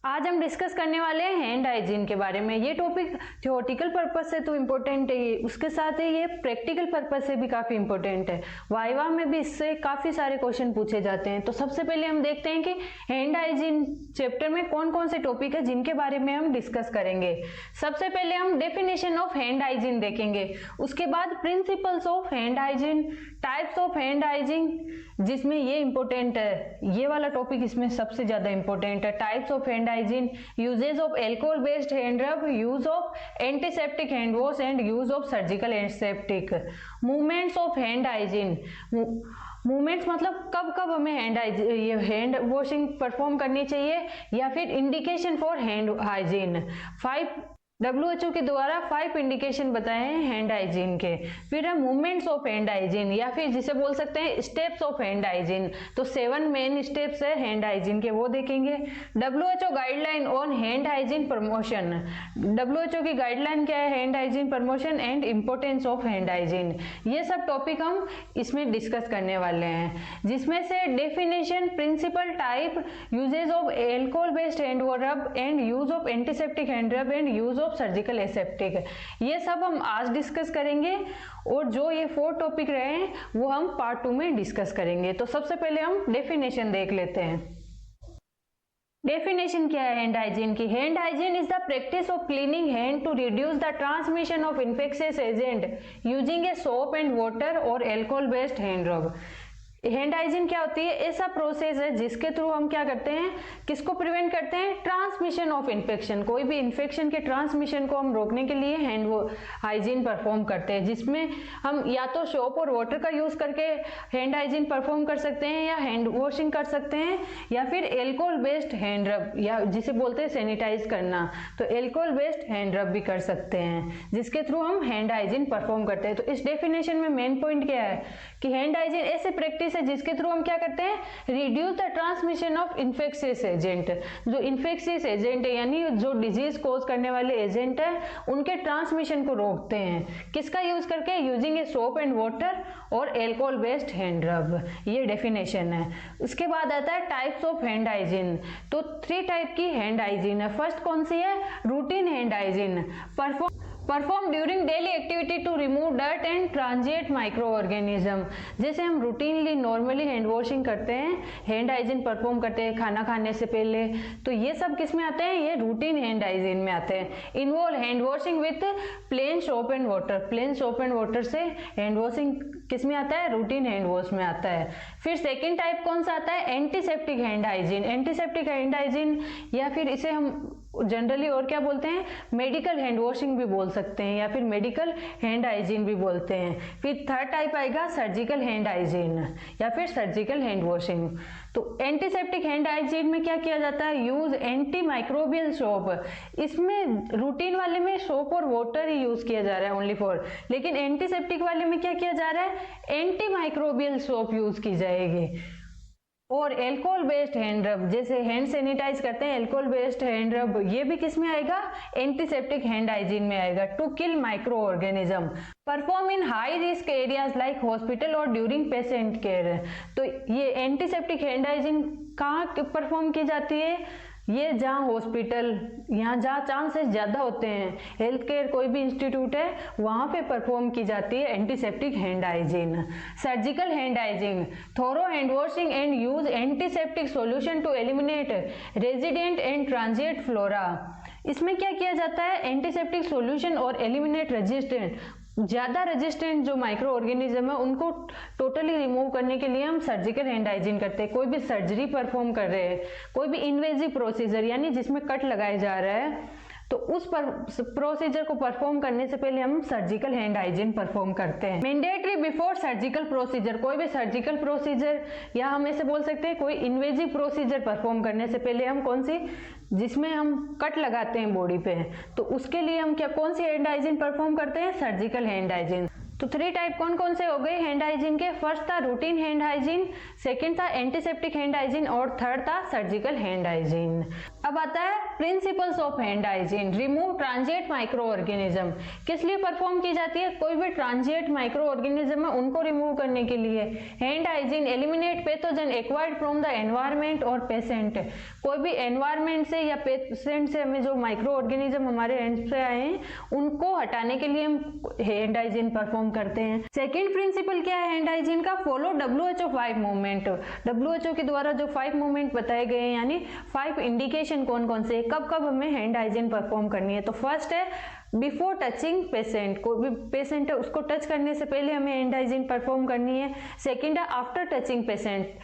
आज हम डिस्कस करने वाले हैं हैंड हाइजीन के बारे में। ये टॉपिक थियोरेटिकल पर्पस से तो इम्पोर्टेंट है, उसके साथ ही ये प्रैक्टिकल पर्पस से भी काफ़ी इम्पोर्टेंट है। वाइवा में भी इससे काफ़ी सारे क्वेश्चन पूछे जाते हैं। तो सबसे पहले हम देखते हैं कि हैंड हाइजीन चैप्टर में कौन कौन से टॉपिक है जिनके बारे में हम डिस्कस करेंगे। सबसे पहले हम डेफिनेशन ऑफ हैंड हाइजीन देखेंगे, उसके बाद principles of hand hygiene, types of hand hygiene, जिसमें ये इंपॉर्टेंट है, ये वाला टॉपिक इसमें सबसे ज्यादा इंपॉर्टेंट है। Types of hand hygiene, usages of alcohol based hand rub, use of antiseptic hand wash and use of surgical antiseptic. Movements of hand hygiene, movements मतलब कब कब हमें हैंड वॉशिंग परफॉर्म करनी चाहिए, या फिर indication for hand hygiene. WHO के द्वारा 5 इंडिकेशन बताए हैं हैंड हाइजीन के। फिर है मूवमेंट्स ऑफ हैंड हाइजीन, या फिर जिसे बोल सकते हैं स्टेप्स ऑफ हैंड हाइजीन। तो 7 मेन स्टेप्स है हैंड हाइजीन के, वो देखेंगे। WHO guideline on hand hygiene promotion, WHO की गाइडलाइन क्या है hand hygiene promotion and importance of hand hygiene. ये सब टॉपिक हम इसमें डिस्कस करने वाले हैं, जिसमें से definition, principle, type, usages of alcohol based hand rub and use of antiseptic hand rub and use of surgical aseptic, ये सब हम आज डिस्कस करेंगे। और जो ये 4 टॉपिक रहे हैं वो हम पार्ट 2 में डिस्कस करेंगे। तो सबसे पहले हम डेफिनेशन देख लेते हैं। डेफिनेशन क्या है हैंड हाइजीन की? Hand hygiene is the practice of cleaning hand to reduce the transmission of infectious agent using a soap and water और alcohol based hand rub. Hand hygiene क्या होती है? ऐसा प्रोसेस है जिसके थ्रू हम क्या करते हैं, किसको प्रिवेंट करते हैं? ट्रांसमिशन ऑफ इन्फेक्शन, कोई भी इन्फेक्शन के ट्रांसमिशन को हम रोकने के लिए हैंड हाइजीन परफॉर्म करते हैं, जिसमें हम या तो सोप और वाटर का यूज करके हैंड हाइजीन परफॉर्म कर सकते हैं, या हैंड वॉशिंग कर सकते हैं, या फिर एल्कोहल बेस्ड हैंड रब, या जिसे बोलते हैं सैनिटाइज करना, तो एल्कोहल बेस्ड हैंड रब भी कर सकते हैं, जिसके थ्रू हम हैंड हाइजीन परफॉर्म करते हैं। तो इस डेफिनेशन में मेन पॉइंट क्या है कि हैंड हाइजीन ऐसे प्रैक्टिस है जिसके थ्रू हम क्या करते हैं, reduce the transmission of infectious agent. जो इन्फेक्शियस एजेंट है यानी जो डिजीज कोज करने वाले एजेंट है, उनके ट्रांसमिशन को रोकते हैं। किसका यूज करके? Using a soap and water और एल्कोहल बेस्ड हैंड रब। ये डेफिनेशन है। उसके बाद आता है टाइप्स ऑफ हैंड हाइजीन। तो 3 टाइप की हैंड हाइजीन है। फर्स्ट कौन सी है? Routine hand hygiene, perform during daily activity to remove dirt and transient micro organism. जैसे हम रूटीनली नॉर्मली हैंड वॉशिंग करते हैं, हैंड हाइजीन परफॉर्म करते हैं खाना खाने से पहले, तो ये सब किस में आते हैं? ये रूटीन हैंड हाइजीन में आते हैं। Involve hand washing with plain soap and water, plain soap and water से हैंड वॉशिंग किस में आता है? रूटीन हैंड वॉश में आता है। फिर सेकेंड टाइप कौन सा आता है? Antiseptic hand hygiene. Antiseptic hand hygiene, या फिर इसे हम जनरली और क्या बोलते हैं, मेडिकल हैंड वॉशिंग भी बोल सकते हैं, या फिर मेडिकल हैंड हाइजीन भी बोलते हैं। फिर थर्ड टाइप आएगा सर्जिकल हैंड हाइजीन, या फिर सर्जिकल हैंड वॉशिंग। तो एंटीसेप्टिक हैंड हाइजीन में क्या किया जाता है? Use anti microbial soap. इसमें रूटीन वाले में सोप और वाटर ही यूज किया जा रहा है ओनली फॉर, लेकिन एंटीसेप्टिक वाले में क्या किया जा रहा है? एंटी माइक्रोबियल सोप यूज की जाएगी। और एल्कोहल बेस्ड हैंड रब, जैसे हैंड सैनिटाइज करते हैं, एल्कोहल बेस्ड हैंड रब, ये भी किस में आएगा? एंटीसेप्टिक हैंड हाइजीन में आएगा। To kill micro organism, perform in high risk areas like hospital और ड्यूरिंग पेशेंट केयर। तो ये एंटीसेप्टिक हैंड हाइजीन कहाँ परफॉर्म की जाती है? ये जहाँ हॉस्पिटल, यहाँ जहाँ चांसेस ज़्यादा होते हैं, हेल्थ केयर कोई भी इंस्टीट्यूट है, वहाँ पे परफॉर्म की जाती है antiseptic hand hygiene. Surgical hand hygiene, thorough hand washing and use antiseptic solution to eliminate resident and transient flora. इसमें क्या किया जाता है? एंटीसेप्टिक सॉल्यूशन और एलिमिनेट रेजिस्टेंट, ज्यादा रेजिस्टेंट जो माइक्रो ऑर्गेनिज्म है उनको टोटली रिमूव करने के लिए हम सर्जिकल हैंड हाइजीन करते हैं। कोई भी सर्जरी परफॉर्म कर रहे हैं, कोई भी इन्वेजिव प्रोसीजर यानी जिसमें कट लगाया जा रहा है, तो उस प्रोसीजर को परफॉर्म करने से पहले हम सर्जिकल हैंड हाइजीन परफॉर्म करते हैं। मैंडेटरी बिफोर सर्जिकल प्रोसीजर, कोई भी सर्जिकल प्रोसीजर या हम ऐसे बोल सकते हैं कोई इन्वेजिव प्रोसीजर परफॉर्म करने से पहले हम कौन सी, जिसमें हम कट लगाते हैं बॉडी पे, तो उसके लिए हम क्या कौन सी हैंड हाइजीन परफॉर्म करते हैं? Surgical hand hygiene. तो 3 टाइप कौन कौन से हो गए हैंड हाइजीन के? फर्स्ट था रूटीन हैंड हाइजीन, सेकंड था एंटीसेप्टिक हैंड हाइजीन, और थर्ड था सर्जिकल हैंड हाइजीन। अब आता है principles of hand hygiene. Remove transient micro organism. किस लिए परफॉर्म की जाती है? कोई भी ट्रांजिएंट माइक्रो ऑर्गेनिज्म है उनको रिमूव करने के लिए। Hand hygiene eliminate pathogen acquired from the environment और पेशेंट। कोई भी एनवायरमेंट से या पेशेंट से हमें जो माइक्रो ऑर्गेनिज्म हमारे हैंड पे आए हैं उनको हटाने के लिए हम हैंड हाइजीन परफॉर्म करते हैं। सेकेंड प्रिंसिपल क्या है हैंड हाइजीन का? Follow WHO 5 movement. WHO के द्वारा जो 5 मूवमेंट बताए गए हैं, यानी 5 इंडिकेशन कौन कौन से, कब कब हमें हैंड हाइजीन परफॉर्म करनी है। तो फर्स्ट है बिफोर टचिंग पेशेंट। कोई भी पेशेंट है उसको टच करने से पहले हमें हैंड हाइजीन परफॉर्म करनी है। सेकेंड है आफ्टर टचिंग पेशेंट।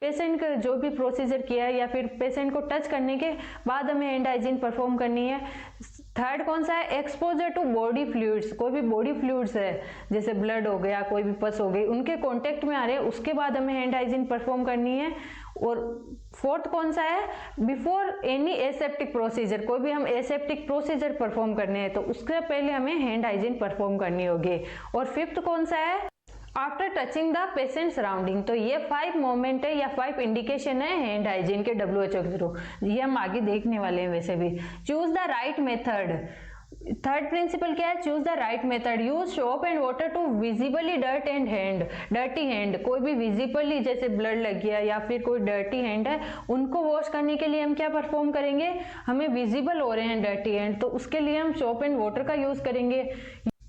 पेशेंट का जो भी प्रोसीजर किया है या फिर पेशेंट को टच करने के बाद हमें हैंड हाइजीन परफॉर्म करनी है। थर्ड कौन सा है? Exposure to body fluids. कोई भी बॉडी फ्लूइड्स है जैसे ब्लड हो गया, कोई भी पस हो गई, उनके कांटेक्ट में आ रहे हैं उसके बाद हमें हैंड हाइजीन परफॉर्म करनी है। और फोर्थ कौन सा है? Before any aseptic procedure. कोई भी हम एसेप्टिक प्रोसीजर परफॉर्म करने हैं तो उसके पहले हमें हैंड हाइजीन परफॉर्म करनी होगी। और फिफ्थ कौन सा है? After touching the patient surrounding. तो ये 5 मोमेंट है या 5 इंडिकेशन है हैंड हाइजीन के WHO के थ्रू। ये हम आगे देखने वाले हैं। वैसे भी choose the right method. Third principle क्या है? Choose the right method. Use soap and water to visibly dirty hand. कोई भी विजिबली जैसे ब्लड लग गया या फिर कोई डर्टी हैंड है उनको वॉश करने के लिए हम क्या परफॉर्म करेंगे? हमें विजिबल हो रहे हैं डर्टी हैंड तो उसके लिए हम सोप एंड वाटर का यूज करेंगे।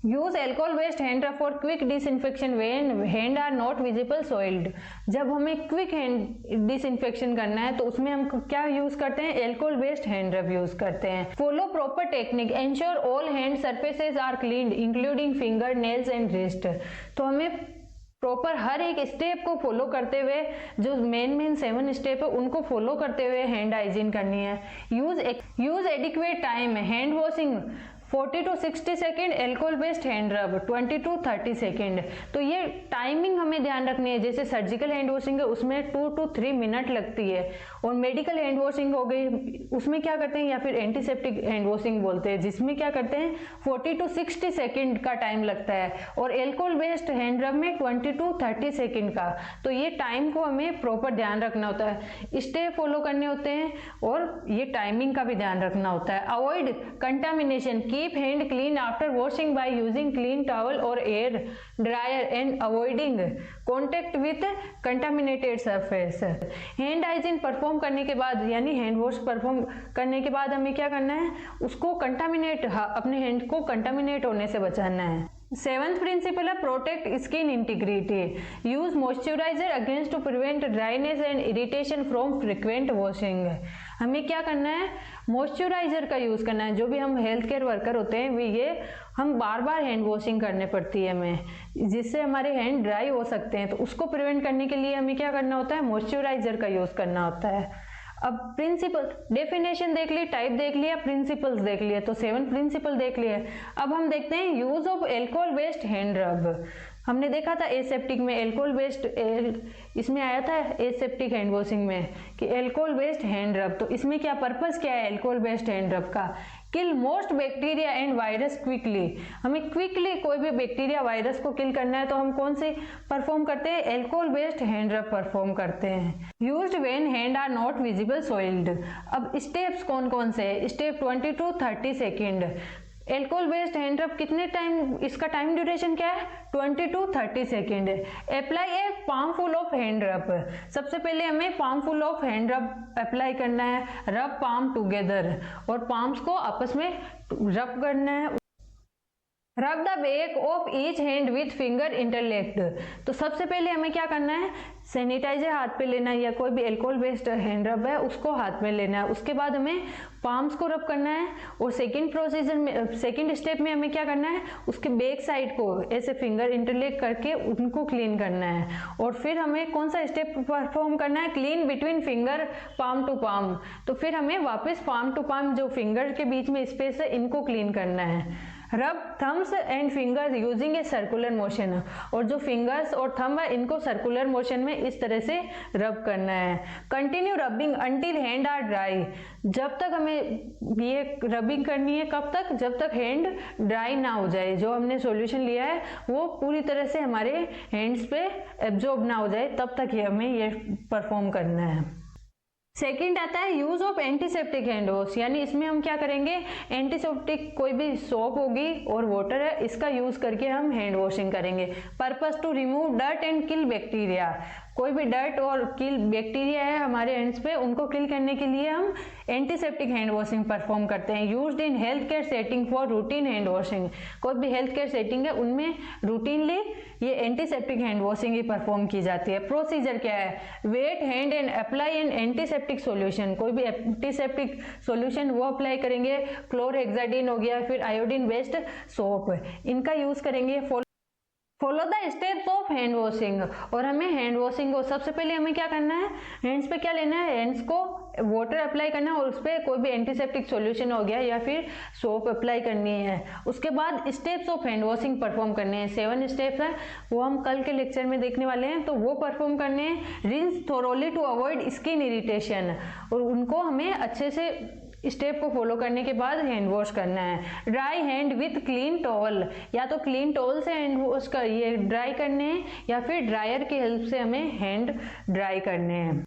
Use alcohol based hand rub for quick disinfection when hand are not visible soiled. जब हमें क्विक हैंड डिसइंफेक्शन करना है तो उसमें हम क्या यूज करते हैं? Alcohol based hand rub use करते हैं। Follow proper technique. Ensure all hand surfaces are cleaned including finger, nails and wrist. तो हमें प्रॉपर हर एक स्टेप को फॉलो करते हुए, जो मेन 7 स्टेप है उनको फॉलो करते हुए हैंड हाइजीन करनी है। Use adequate time. Hand washing 40 to 60 second, alcohol based hand रब 20 to 30 सेकेंड। तो ये टाइमिंग हमें ध्यान रखनी है। जैसे सर्जिकल हैंड वॉशिंग है उसमें 2 to 3 मिनट लगती है और मेडिकल हैंड वॉशिंग हो गई उसमें क्या करते हैं, या फिर एंटीसेप्टिक हैंड वॉशिंग बोलते हैं जिसमें क्या करते हैं 40 to 60 सेकेंड का टाइम लगता है और एल्कोहल बेस्ड हैंड रब में 20 to 30 सेकेंड का। तो ये टाइम को हमें प्रॉपर ध्यान रखना होता है, स्टेप फॉलो करने होते हैं और ये टाइमिंग का भी ध्यान रखना होता है। Avoid contamination. Keep hand clean after washing by using clean towel or air dryer and avoiding contact with contaminated surface। Hand hygiene perform करने के बाद यानी हैंड वॉश परफॉर्म करने के बाद हमें क्या करना है, उसको कंटामिनेट, अपने हैंड को कंटामिनेट होने से बचाना है। 7th प्रिंसिपल है protect skin integrity. Use moisturiser against to prevent dryness and irritation from frequent washing. हमें क्या करना है, मॉइस्चराइजर का यूज करना है। जो भी हम हेल्थ केयर वर्कर होते हैं ये हम बार बार हैंड वॉशिंग करने पड़ती है हमें, जिससे हमारे हैंड ड्राई हो सकते हैं। तो उसको प्रिवेंट करने के लिए हमें क्या करना होता है, मॉइस्चराइजर का यूज करना होता है। अब प्रिंसिपल डेफिनेशन देख ली, टाइप देख लिया, प्रिंसिपल्स देख लिए, तो 7 प्रिंसिपल देख लिए। अब हम देखते हैं use of alcohol based hand रब। हमने देखा था एसेप्टिक में एल्कोहल बेस्ड, इसमें आया था एसेप्टिक हैंड वॉशिंग में कि एल्कोहल बेस्ड हैंड रब। तो इसमें क्या पर्पस क्या है एल्कोहल बेस्ड हैंड रब का, kill most bacteria and virus quickly. हमें क्विकली कोई भी बैक्टीरिया वायरस को किल करना है तो हम कौन से परफॉर्म करते हैं, alcohol based hand rub perform करते हैं। Used when hand are not visible soiled. अब स्टेप्स कौन कौन से है, step 20 to 30 second. Alcohol based hand rub कितने टाइम, इसका टाइम ड्यूरेशन क्या है 20 to 30 second. Apply A palm full of hand रब। सबसे पहले हमें पाम फुल ऑफ हैंड रब अप्लाई करना है, रब पाम टुगेदर, और पाम्स को आपस में रब करना है। Rub the back of each hand with finger interlaced. तो सबसे पहले हमें क्या करना है, सैनिटाइजर हाथ पे लेना है या कोई भी एल्कोहल बेस्ड हैंड रब है उसको हाथ में लेना है। उसके बाद हमें पाम्स को रब करना है और सेकंड प्रोसीजर में, सेकंड स्टेप में हमें क्या करना है, उसके बैक साइड को ऐसे फिंगर इंटरलेक करके उनको क्लीन करना है। और फिर हमें कौन सा स्टेप परफॉर्म करना है, clean between finger palm to palm. तो फिर हमें वापस पाम टू पाम जो फिंगर के बीच में स्पेस है इनको क्लीन करना है। Rub thumbs and fingers using a circular motion. और जो फिंगर्स और थंब है इनको सर्कुलर मोशन में इस तरह से रब करना है। Continue rubbing until hand are dry. जब तक हमें ये रबिंग करनी है, कब तक, जब तक हैंड ड्राई ना हो जाए, जो हमने सॉल्यूशन लिया है वो पूरी तरह से हमारे हैंड्स पे एब्जॉर्ब ना हो जाए, तब तक ये हमें ये परफॉर्म करना है। सेकंड आता है use of antiseptic hand wash, यानी इसमें हम क्या करेंगे, एंटीसेप्टिक कोई भी सोप होगी और वाटर है, इसका यूज करके हम हैंड वॉशिंग करेंगे। Purpose to remove dirt and kill bacteria, कोई भी डर्ट और किल बैक्टीरिया है हमारे हैंड्स पे, उनको किल करने के लिए हम एंटीसेप्टिक हैंड वॉशिंग परफॉर्म करते हैं। Used in health care setting for routine hand washing, कोई भी हेल्थ केयर सेटिंग है उनमें रूटीनली ये एंटीसेप्टिक हैंड वॉशिंग ही परफॉर्म की जाती है। प्रोसीजर क्या है, wait hand and apply N antiseptic solution, कोई भी एंटीसेप्टिक सॉल्यूशन वो अप्लाई करेंगे, क्लोरहेक्साडिन हो गया, फिर आयोडीन बेस्ड सोप, इनका यूज करेंगे। Follow the steps of hand washing, और हमें हैंड वॉशिंग को सबसे पहले हमें क्या करना है, हैंड्स पे क्या लेना है, हैंड्स को वाटर अप्लाई करना है और उस पर कोई भी एंटीसेप्टिक सॉल्यूशन हो गया या फिर सोप अप्लाई करनी है। उसके बाद steps of hand washing perform करने हैं, 7 स्टेप्स हैं, वो हम कल के लेक्चर में देखने वाले हैं, तो वो परफॉर्म करने हैं। Rinse thoroughly to avoid skin irritation, और उनको हमें अच्छे से स्टेप को फॉलो करने के बाद हैंड वॉश करना है। Dry hand with clean towel, या तो क्लीन टॉवल से हैंड वॉश करिए, ड्राई करने हैं, या फिर ड्रायर की हेल्प से हमें हैंड ड्राई करने हैं।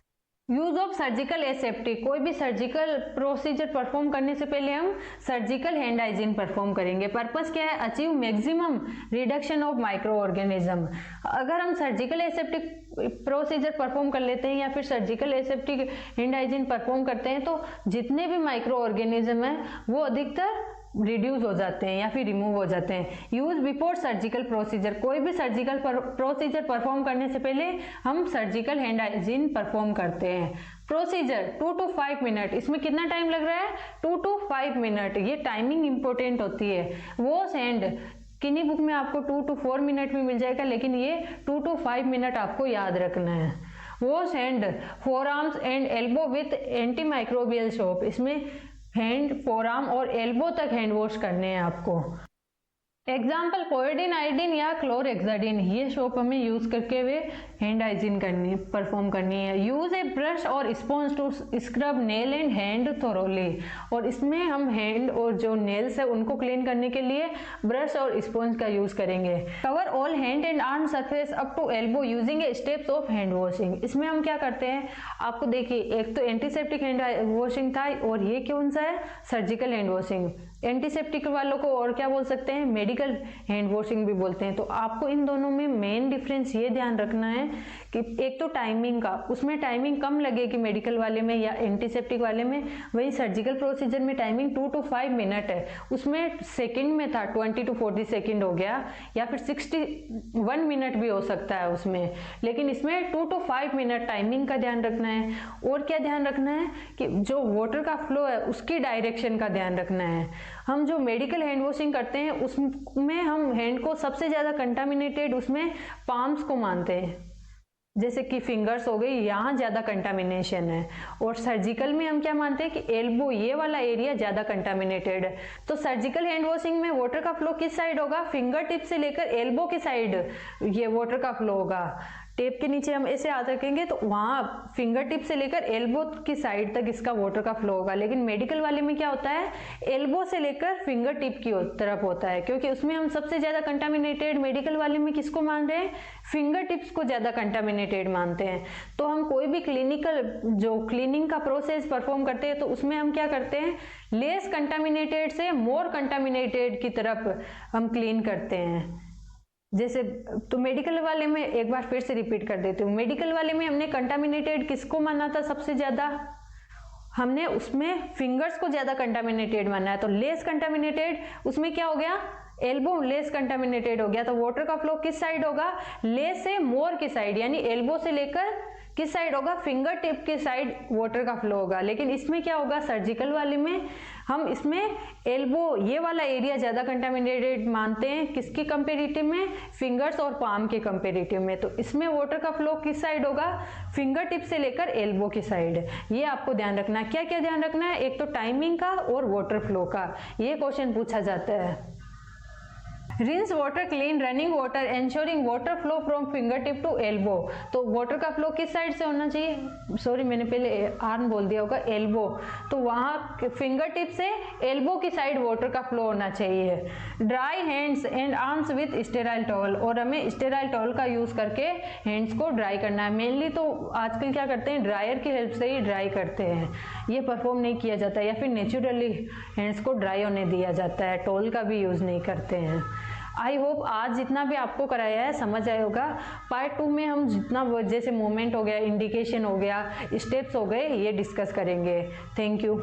यूज ऑफ सर्जिकल एसेप्टिक, कोई भी सर्जिकल प्रोसीजर परफॉर्म करने से पहले हम सर्जिकल हैंड हाइजीन परफॉर्म करेंगे। पर्पस क्या है, achieve maximum reduction of micro organism. अगर हम सर्जिकल एसेप्टिक प्रोसीजर परफॉर्म कर लेते हैं या फिर surgical aseptic hand hygiene perform करते हैं, तो जितने भी माइक्रो ऑर्गेनिज्म है वो अधिकतर रिड्यूस हो जाते हैं या फिर रिमूव हो जाते हैं। यूज बिफोर सर्जिकल प्रोसीजर, कोई भी सर्जिकल प्रोसीजर परफॉर्म करने से पहले हम सर्जिकल हैंड हाइजीन परफॉर्म करते हैं। प्रोसीजर 2 to 5 मिनट, इसमें कितना टाइम लग रहा है, 2 to 5 मिनट, ये टाइमिंग इंपॉर्टेंट होती है। वॉश हैंड, किन्हीं बुक में आपको 2 to 4 मिनट में मिल जाएगा, लेकिन ये 2 to 5 मिनट आपको याद रखना है। Wash hand four arms and elbow with anti microbial soap, इसमें हैंड, फोरआर्म और एल्बो तक हैंड वॉश करने हैं आपको। एग्जाम्पल कोएडिन, आयोडीन या क्लोरहेक्साडिन, ये सोप हमें यूज करके हुए हैंड हाइजीन करनी, परफॉर्म करनी है। यूज ए ब्रश और sponge to scrub nail and hand thoroughly, और इसमें हम हैंड और जो नेल्स है उनको क्लीन करने के लिए ब्रश और स्पॉन्ज का यूज करेंगे। Cover all hand and arm surface up to elbow using a steps of hand washing, इसमें हम क्या करते हैं, आपको देखिए एक तो एंटीसेप्टिक हैंड वॉशिंग था और ये कौन सा है, सर्जिकल हैंड वॉशिंग। एंटीसेप्टिक वालों को और क्या बोल सकते हैं, मेडिकल हैंड वॉशिंग भी बोलते हैं। तो आपको इन दोनों में मेन डिफरेंस ये ध्यान रखना है कि एक तो टाइमिंग का, उसमें टाइमिंग कम लगेगी मेडिकल वाले में या एंटीसेप्टिक वाले में, वही सर्जिकल प्रोसीजर में टाइमिंग 2 to 5 मिनट है, उसमें सेकंड में था 20 to 40 सेकंड हो गया, या फिर 61 मिनट भी हो सकता है उसमें, लेकिन इसमें 2 to 5 मिनट टाइमिंग का ध्यान रखना है। और क्या ध्यान रखना है कि जो वाटर का फ्लो है उसकी डायरेक्शन का ध्यान रखना है। हम जो मेडिकल हैंड वॉशिंग करते हैं उसमें हम हैंड को सबसे ज्यादा कंटामिनेटेड उसमें पाम्स को मानते हैं, जैसे कि फिंगर्स हो गई, यहाँ ज्यादा कंटामिनेशन है। और सर्जिकल में हम क्या मानते हैं कि एल्बो, ये वाला एरिया ज्यादा कंटामिनेटेड है। तो सर्जिकल हैंड वॉशिंग में वाटर का फ्लो किस साइड होगा, फिंगर टिप से लेकर एल्बो के साइड ये वाटर का फ्लो होगा। टेप के नीचे हम ऐसे हाथ रखेंगे तो वहां फिंगर टिप से लेकर एल्बो की साइड तक इसका वाटर का फ्लो होगा। लेकिन मेडिकल वाले में क्या होता है, एल्बो से लेकर फिंगर टिप की तरफ होता है, क्योंकि उसमें हम सबसे ज्यादा कंटामिनेटेड मेडिकल वाले में किसको मान रहे हैं, फिंगर टिप्स को ज्यादा कंटामिनेटेड मानते हैं। तो हम कोई भी क्लिनिकल जो क्लीनिंग का प्रोसेस परफॉर्म करते हैं तो उसमें हम क्या करते हैं, लेस कंटामिनेटेड से मोर कंटामिनेटेड की तरफ हम क्लीन करते हैं। जैसे तो मेडिकल वाले में एक बार फिर से रिपीट कर देती हूँ, मेडिकल वाले में हमने कंटामिनेटेड किसको माना था सबसे ज्यादा, हमने उसमें फिंगर्स को ज्यादा कंटामिनेटेड माना है। तो लेस कंटामिनेटेड उसमें क्या हो गया, एल्बो लेस कंटामिनेटेड हो गया, तो वाटर का फ्लो किस साइड होगा, लेस से मोर की साइड, यानी एल्बो से लेकर किस साइड होगा, फिंगर टिप के साइड वाटर का फ्लो होगा। लेकिन इसमें क्या होगा, सर्जिकल वाले में हम इसमें एल्बो ये वाला एरिया ज्यादा कंटामिनेटेड मानते हैं, किसके कंपेरेटिव में, फिंगर्स और पाम के कंपेरेटिव में। तो इसमें वाटर का फ्लो किस साइड होगा, फिंगर टिप से लेकर एल्बो की साइड। ये आपको ध्यान रखना है। क्या क्या ध्यान रखना है, एक तो टाइमिंग का और वाटर फ्लो का, ये क्वेश्चन पूछा जाता है। Rinse water clean running water ensuring water flow from finger tip to elbow. तो वाटर का फ्लो किस साइड से होना चाहिए, सॉरी मैंने पहले आर्म बोल दिया होगा, एल्बो। तो वहां फिंगर टिप से एल्बो की साइड वाटर का फ्लो होना चाहिए। Dry hands and arms with sterile towel, और हमें स्टेराइल टॉवल का यूज करके हैंड्स को ड्राई करना है। मेनली तो आजकल क्या करते हैं, ड्रायर की हेल्प से ही ड्राई करते हैं, ये परफॉर्म नहीं किया जाता, या फिर नेचुरली हैंड्स को ड्राई होने दिया जाता है, टॉवल का भी यूज नहीं करते हैं। आई होप आज जितना भी आपको कराया है समझ आया होगा। पार्ट 2 में हम जितना जैसे मूवमेंट हो गया, इंडिकेशन हो गया, स्टेप्स हो गए, ये डिस्कस करेंगे। Thank you.